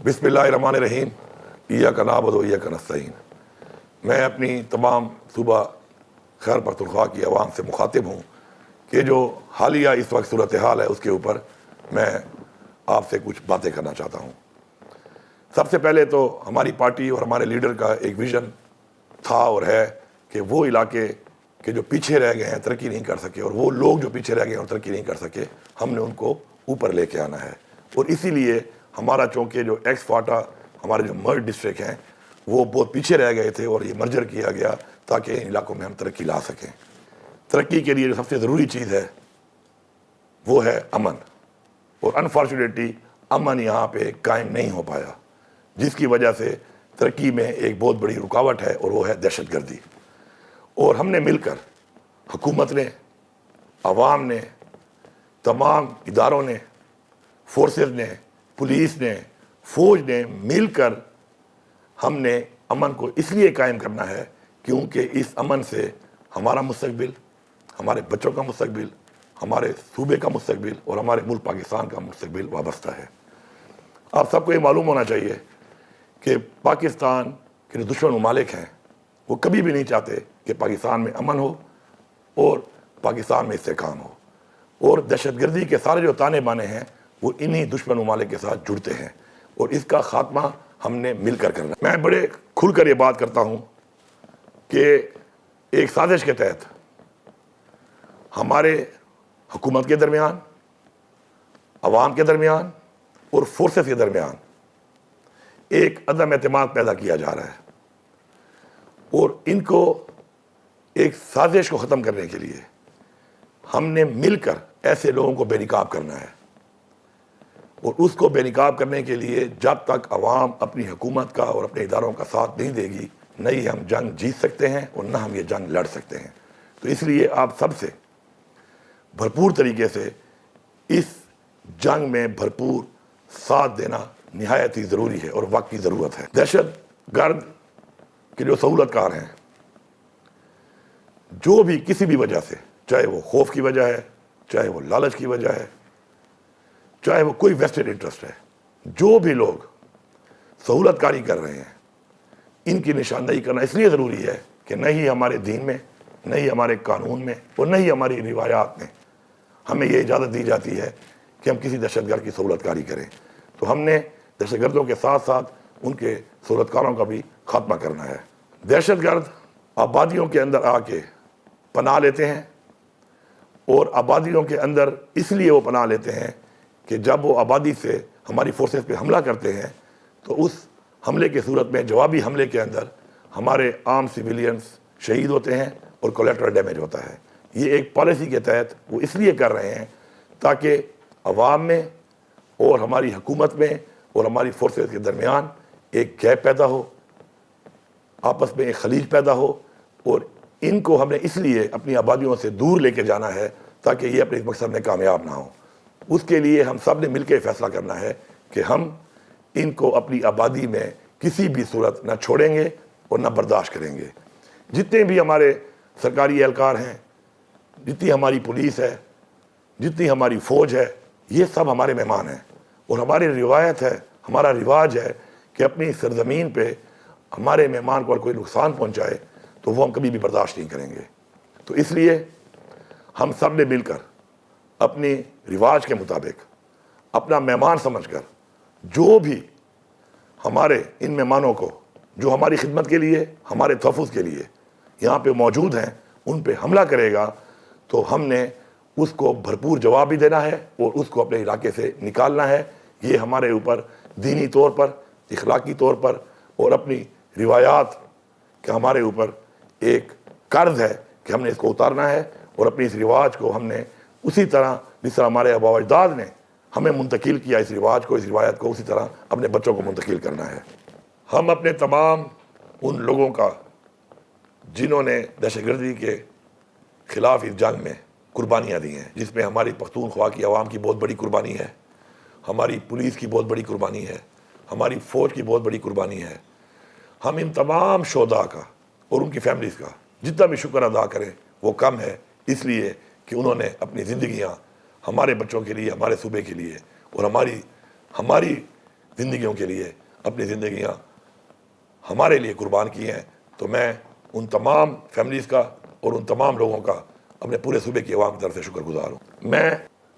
بسم اللہ الرحمن الرحیم، ایاک نعبد و ایاک نستعین۔ میں اپنی تمام صوبہ خیبر پختونخوا کی عوام سے مخاطب ہوں کہ جو حالیہ اس وقت صورتحال ہے اس کے اوپر میں آپ سے کچھ باتیں کرنا چاہتا ہوں۔ سب سے پہلے تو ہماری پارٹی اور ہمارے لیڈر کا ایک ویژن تھا اور ہے کہ وہ علاقے کہ جو پیچھے رہ گئے ہیں، ترقی نہیں کر سکے، اور وہ لوگ جو پیچھے رہ گئے ہیں اور ترقی نہیں کر سکے، ہم نے ان کو اوپر لے کے آنا ہے۔ اور اسی لیے ہمارا چونکہ جو ایکس فاٹا ہمارے جو مرج ڈسٹرکٹ ہیں وہ بہت پیچھے رہ گئے تھے، اور یہ مرجر کیا گیا تاکہ ان علاقوں میں ہم ترقی لا سکیں۔ ترقی کے لیے جو سب سے ضروری چیز ہے وہ ہے امن، اور انفارچونیٹلی امن یہاں پہ قائم نہیں ہو پایا، جس کی وجہ سے ترقی میں ایک بہت بڑی رکاوٹ ہے، اور وہ ہے دہشت گردی۔ اور ہم نے مل کر، حکومت نے، عوام نے، تمام اداروں نے، فورسز نے، پولیس نے، فوج نے مل کر ہم نے امن کو اس لیے قائم کرنا ہے کیونکہ اس امن سے ہمارا مستقبل، ہمارے بچوں کا مستقبل، ہمارے صوبے کا مستقبل اور ہمارے ملک پاکستان کا مستقبل وابستہ ہے۔ آپ سب کو یہ معلوم ہونا چاہیے کہ پاکستان کے جو دشمن ممالک ہیں وہ کبھی بھی نہیں چاہتے کہ پاکستان میں امن ہو اور پاکستان میں استحکام ہو، اور دہشت گردی کے سارے جو تانے بانے ہیں وہ انہی دشمن ممالک کے ساتھ جڑتے ہیں، اور اس کا خاتمہ ہم نے مل کر کرنا ہے۔ میں بڑے کھل کر یہ بات کرتا ہوں کہ ایک سازش کے تحت ہمارے حکومت کے درمیان، عوام کے درمیان اور فورسز کے درمیان ایک عدم اعتماد پیدا کیا جا رہا ہے، اور ان کو ایک سازش کو ختم کرنے کے لیے ہم نے مل کر ایسے لوگوں کو بے نقاب کرنا ہے، اور اس کو بے نقاب کرنے کے لیے جب تک عوام اپنی حکومت کا اور اپنے اداروں کا ساتھ نہیں دے گی، نہ ہی ہم جنگ جیت سکتے ہیں اور نہ ہم یہ جنگ لڑ سکتے ہیں۔ تو اس لیے آپ سب سے بھرپور طریقے سے اس جنگ میں بھرپور ساتھ دینا نہایت ہی ضروری ہے اور وقت کی ضرورت ہے۔ دہشت گرد کے جو سہولت کار ہیں، جو بھی کسی بھی وجہ سے، چاہے وہ خوف کی وجہ ہے، چاہے وہ لالچ کی وجہ ہے، چاہے وہ کوئی ویسٹڈ انٹرسٹ ہے، جو بھی لوگ سہولت کاری کر رہے ہیں، ان کی نشاندہی کرنا اس لیے ضروری ہے کہ نہ ہی ہمارے دین میں، نہ ہی ہمارے قانون میں اور نہ ہی ہماری روایات میں ہمیں یہ اجازت دی جاتی ہے کہ ہم کسی دہشت گرد کی سہولت کاری کریں۔ تو ہم نے دہشت گردوں کے ساتھ ساتھ ان کے سہولت کاروں کا بھی خاتمہ کرنا ہے۔ دہشت گرد آبادیوں کے اندر آ کے پناہ لیتے ہیں، اور آبادیوں کے اندر اس لیے وہ پناہ لیتے ہیں کہ جب وہ آبادی سے ہماری فورسز پہ حملہ کرتے ہیں تو اس حملے کی صورت میں، جوابی حملے کے اندر، ہمارے عام سویلینز شہید ہوتے ہیں اور کولیٹرل ڈیمیج ہوتا ہے۔ یہ ایک پالیسی کے تحت وہ اس لیے کر رہے ہیں تاکہ عوام میں اور ہماری حکومت میں اور ہماری فورسز کے درمیان ایک گیپ پیدا ہو، آپس میں ایک خلیج پیدا ہو، اور ان کو ہم نے اس لیے اپنی آبادیوں سے دور لے کے جانا ہے تاکہ یہ اپنے اس مقصد میں کامیاب نہ ہوں۔ اس کے لیے ہم سب نے مل کے فیصلہ کرنا ہے کہ ہم ان کو اپنی آبادی میں کسی بھی صورت نہ چھوڑیں گے اور نہ برداشت کریں گے۔ جتنے بھی ہمارے سرکاری اہلکار ہیں، جتنی ہماری پولیس ہے، جتنی ہماری فوج ہے، یہ سب ہمارے مہمان ہیں، اور ہماری روایت ہے، ہمارا رواج ہے کہ اپنی سرزمین پہ ہمارے مہمان کو اگر کوئی نقصان پہنچائے تو وہ ہم کبھی بھی برداشت نہیں کریں گے۔ تو اس لیے ہم سب نے مل کر اپنی رواج کے مطابق، اپنا مہمان سمجھ کر، جو بھی ہمارے ان مہمانوں کو جو ہماری خدمت کے لیے، ہمارے تحفظ کے لیے یہاں پہ موجود ہیں، ان پہ حملہ کرے گا تو ہم نے اس کو بھرپور جواب بھی دینا ہے اور اس کو اپنے علاقے سے نکالنا ہے۔ یہ ہمارے اوپر دینی طور پر، اخلاقی طور پر اور اپنی روایات کا ہمارے اوپر ایک قرض ہے کہ ہم نے اس کو اتارنا ہے، اور اپنی اس رواج کو ہم نے اسی طرح جس طرح ہمارے آباء و اجداد نے ہمیں منتقل کیا اس رواج کو، اس روایت کو، اسی طرح اپنے بچوں کو منتقل کرنا ہے۔ ہم اپنے تمام ان لوگوں کا جنہوں نے دہشت گردی کے خلاف اس جنگ میں قربانیاں دی ہیں، جس میں ہماری پختونخوا کی عوام کی بہت بڑی قربانی ہے، ہماری پولیس کی بہت بڑی قربانی ہے، ہماری فوج کی بہت بڑی قربانی ہے، ہم ان تمام شہداء کا اور ان کی فیملیز کا جتنا بھی شکر ادا کریں وہ کم ہے، اس لیے کہ انہوں نے اپنی زندگیاں ہمارے بچوں کے لیے، ہمارے صوبے کے لیے اور ہماری زندگیوں کے لیے اپنی زندگیاں ہمارے لیے قربان کی ہیں، تو میں ان تمام فیملیز کا اور ان تمام لوگوں کا اپنے پورے صوبے کی عوام کی طرف سے شکر گزار ہوں۔ میں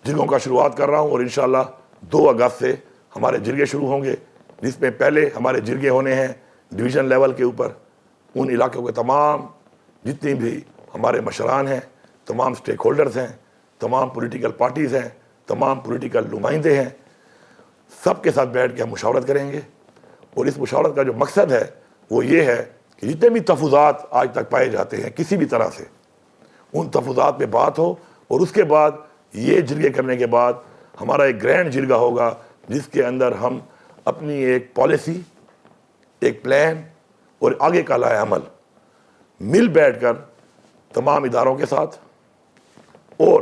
جرگوں کا شروعات کر رہا ہوں، اور انشاءاللہ 2 اگست سے ہمارے جرگے شروع ہوں گے، جس میں پہلے ہمارے جرگے ہونے ہیں ڈویژن لیول کے اوپر۔ ان علاقوں کے تمام جتنی بھی ہمارے مشران ہیں، تمام سٹیک ہولڈرز ہیں، تمام پولیٹیکل پارٹیز ہیں، تمام پولیٹیکل نمائندے ہیں، سب کے ساتھ بیٹھ کے ہم مشاورت کریں گے۔ اور اس مشاورت کا جو مقصد ہے وہ یہ ہے کہ جتنے بھی تفوضات آج تک پائے جاتے ہیں کسی بھی طرح سے، ان تفوضات پہ بات ہو، اور اس کے بعد یہ جرگے کرنے کے بعد ہمارا ایک گرینڈ جرگہ ہوگا جس کے اندر ہم اپنی ایک پالیسی، ایک پلان اور آگے کا لائحہ عمل مل بیٹھ کر تمام اداروں کے ساتھ اور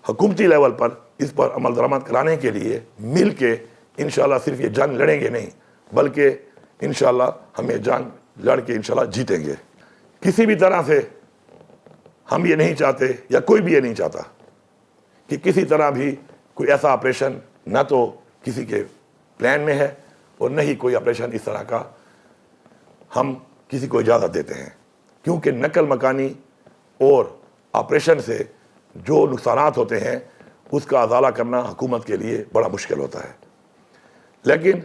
حکومتی لیول پر اس پر عمل درآمد کرانے کے لیے مل کے انشاءاللہ صرف یہ جنگ لڑیں گے نہیں، بلکہ انشاءاللہ ہم یہ جنگ لڑ کے انشاءاللہ جیتیں گے۔ کسی بھی طرح سے ہم یہ نہیں چاہتے، یا کوئی بھی یہ نہیں چاہتا کہ کسی طرح بھی کوئی ایسا آپریشن نہ تو کسی کے پلان میں ہے، اور نہ ہی کوئی آپریشن اس طرح کا ہم کسی کو اجازت دیتے ہیں، کیونکہ نقل مکانی اور آپریشن سے جو نقصانات ہوتے ہیں اس کا ازالہ کرنا حکومت کے لیے بڑا مشکل ہوتا ہے۔ لیکن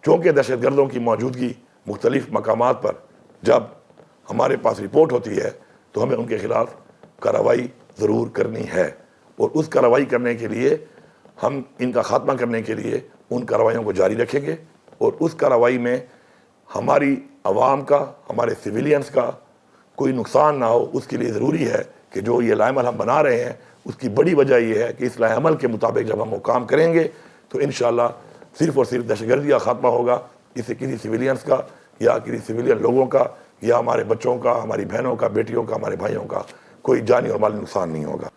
چونکہ دہشت گردوں کی موجودگی مختلف مقامات پر جب ہمارے پاس رپورٹ ہوتی ہے تو ہمیں ان کے خلاف کارروائی ضرور کرنی ہے، اور اس کارروائی کرنے کے لیے ہم ان کا خاتمہ کرنے کے لیے ان کارروائیوں کو جاری رکھیں گے، اور اس کارروائی میں ہماری عوام کا، ہمارے سویلینز کا کوئی نقصان نہ ہو۔ اس کے لیے ضروری ہے کہ جو یہ لائحہ عمل ہم بنا رہے ہیں اس کی بڑی وجہ یہ ہے کہ اس لائحہ عمل کے مطابق جب ہم وہ کام کریں گے تو انشاءاللہ صرف اور صرف دہشت گردی کا خاتمہ ہوگا، اس سے کسی سویلینز کا یا کسی سویلین لوگوں کا یا ہمارے بچوں کا، ہماری بہنوں کا، بیٹیوں کا، ہمارے بھائیوں کا کوئی جانی اور مالی نقصان نہیں ہوگا۔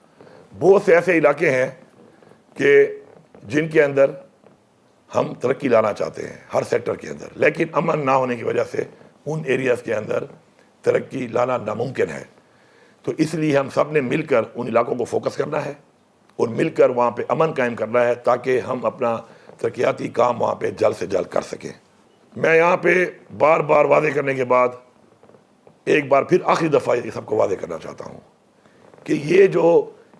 بہت سے ایسے علاقے ہیں کہ جن کے اندر ہم ترقی لانا چاہتے ہیں ہر سیکٹر کے اندر، لیکن امن نہ ہونے کی وجہ سے ان ایریاز کے اندر ترقی لانا ناممکن ہے۔ تو اس لیے ہم سب نے مل کر ان علاقوں کو فوکس کرنا ہے اور مل کر وہاں پہ امن قائم کرنا ہے تاکہ ہم اپنا ترقیاتی کام وہاں پہ جلد سے جلد کر سکیں۔ میں یہاں پہ بار بار واضح کرنے کے بعد ایک بار پھر آخری دفعہ یہ سب کو واضح کرنا چاہتا ہوں کہ یہ جو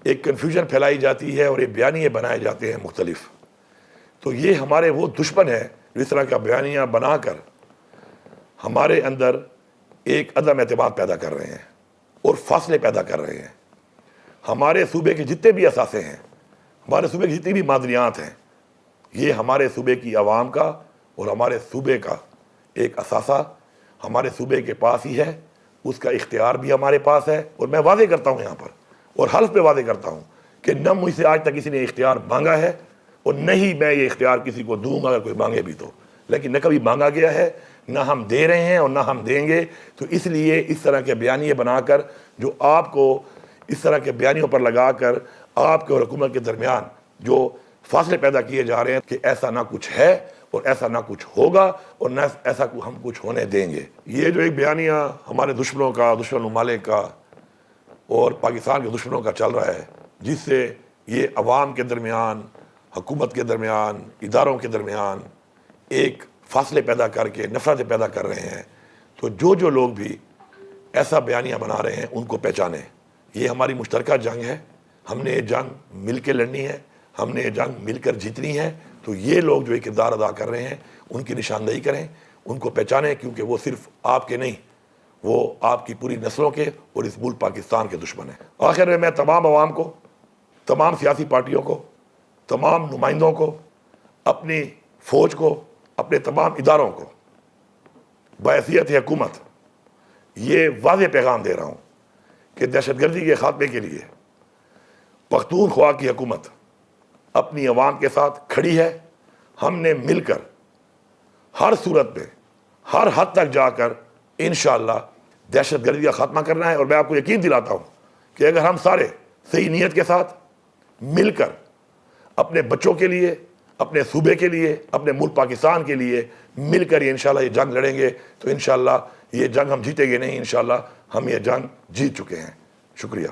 ایک کنفیوژن پھیلائی جاتی ہے اور یہ بیانیے بنائے جاتے ہیں مختلف، تو یہ ہمارے وہ دشمن ہیں جو اس طرح کا بیانیہ بنا کر ہمارے اندر ایک عدم اعتماد پیدا کر رہے ہیں اور فاصلے پیدا کر رہے ہیں۔ ہمارے صوبے کے جتنے بھی اثاثے ہیں، ہمارے صوبے کی جتنی بھی معدنیات ہیں، یہ ہمارے صوبے کی عوام کا اور ہمارے صوبے کا ایک اثاثہ ہمارے صوبے کے پاس ہی ہے، اس کا اختیار بھی ہمارے پاس ہے۔ اور میں واضح کرتا ہوں یہاں پر اور حلف پہ واضح کرتا ہوں کہ نہ مجھ سے آج تک کسی نے اختیار مانگا ہے اور نہ ہی میں یہ اختیار کسی کو دوں گا اگر کوئی مانگے بھی تو، لیکن نہ کبھی مانگا گیا ہے، نہ ہم دے رہے ہیں اور نہ ہم دیں گے۔ تو اس لیے اس طرح کے بیانیے بنا کر جو آپ کو اس طرح کے بیانیوں پر لگا کر آپ کے اور حکومت کے درمیان جو فاصلے پیدا کیے جا رہے ہیں کہ ایسا نہ کچھ ہے اور ایسا نہ کچھ ہوگا اور نہ ایسا ہم کچھ ہونے دیں گے، یہ جو ایک بیانیہ ہمارے دشمنوں کا، دشمن ممالک کا اور پاکستان کے دشمنوں کا چل رہا ہے، جس سے یہ عوام کے درمیان، حکومت کے درمیان، اداروں کے درمیان ایک فاصلے پیدا کر کے نفرتیں پیدا کر رہے ہیں، تو جو لوگ بھی ایسا بیانیہ بنا رہے ہیں ان کو پہچانیں۔ یہ ہماری مشترکہ جنگ ہے، ہم نے یہ جنگ مل کے لڑنی ہے، ہم نے یہ جنگ مل کر جیتنی ہے۔ تو یہ لوگ جو ایک کردار ادا کر رہے ہیں ان کی نشاندہی کریں، ان کو پہچانیں، کیونکہ وہ صرف آپ کے نہیں، وہ آپ کی پوری نسلوں کے اور اس ملک پاکستان کے دشمن ہیں۔ آخر میں تمام عوام کو، تمام سیاسی پارٹیوں کو، تمام نمائندوں کو، اپنی فوج کو، اپنے تمام اداروں کو بحیثیت حکومت یہ واضح پیغام دے رہا ہوں کہ دہشت گردی کے خاتمے کے لیے پختونخوا کی حکومت اپنی عوام کے ساتھ کھڑی ہے۔ ہم نے مل کر ہر صورت میں ہر حد تک جا کر انشاءاللہ دہشت گردی کا خاتمہ کرنا ہے۔ اور میں آپ کو یقین دلاتا ہوں کہ اگر ہم سارے صحیح نیت کے ساتھ مل کر اپنے بچوں کے لیے، اپنے صوبے کے لیے، اپنے ملک پاکستان کے لیے مل کر یہ انشاءاللہ یہ جنگ لڑیں گے تو انشاءاللہ یہ جنگ ہم جیتیں گے نہیں، انشاءاللہ ہم یہ جنگ جیت چکے ہیں۔ شکریہ۔